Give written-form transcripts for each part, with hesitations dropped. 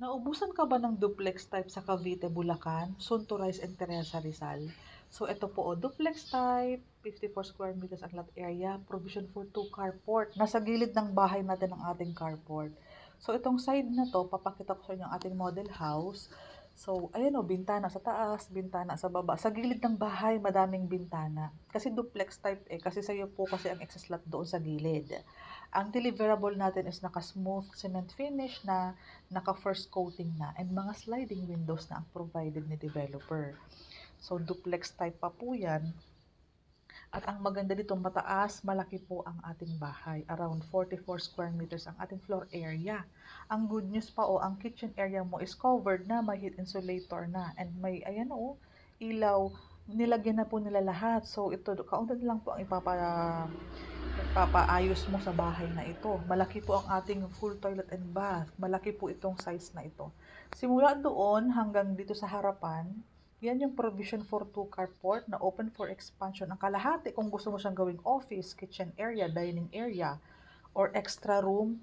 Naubusan ka ba ng duplex type sa Cavite, Bulacan, soon to rise in Teresa, Rizal? So ito po duplex type, 54 square meters ang lot area, provision for 2 carport. Nasa gilid ng bahay natin ang ating carport. So itong side na to, papakita ko sa inyo ang ating model house. So ayan bintana sa taas, bintana sa baba. Sa gilid ng bahay, madaming bintana. Kasi duplex type kasi sa'yo po kasi ang access lot doon sa gilid. Ang deliverable natin is naka-smooth cement finish na naka-first coating na, and mga sliding windows na ang provided ni developer. So, duplex type pa po yan. At ang maganda dito, mataas, malaki po ang ating bahay. Around 44 square meters ang ating floor area. Ang good news pa ang kitchen area mo is covered na, may heat insulator na. And may, ayan ilaw, nilagyan na po nila lahat. So, ito, kaunti lang po ang ipapaayos mo sa bahay na ito. Malaki po ang ating full toilet and bath. Malaki po itong size na ito. Simula doon hanggang dito sa harapan, yan yung provision for 2 carport na open for expansion. Ang kalahati kung gusto mo siyang gawing office, kitchen area, dining area, or extra room.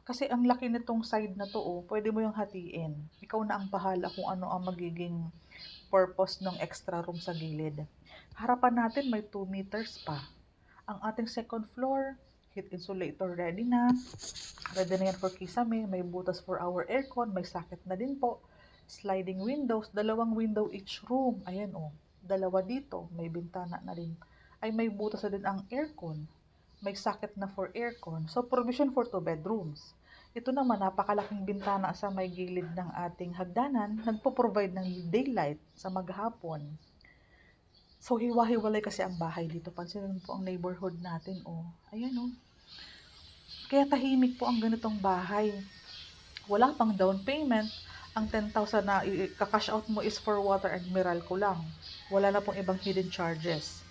Kasi ang laki nitong side na to, pwede mo yung hatiin. Ikaw na ang bahala kung ano ang magiging purpose ng extra room sa gilid. Harapan natin may 2 meters pa. Ang ating second floor, heat insulator ready na. Ready na yan for kisame. May butas for our aircon. May socket na din po. Sliding windows. Dalawang window each room. Ayan dalawa dito. May bintana na rin. Ay may butas na din ang aircon. May socket na for aircon. So provision for 2 bedrooms. Ito naman, napakalaking bintana sa may gilid ng ating hagdanan. Nagpo-provide ng daylight sa maghapon. So, hiwa-hiwalay kasi ang bahay dito. Pansinin po ang neighborhood natin, Ayan, Kaya tahimik po ang ganitong bahay. Wala pang down payment. Ang 10,000 na kakash out mo is for water and Meralco lang. Wala na pong ibang hidden charges.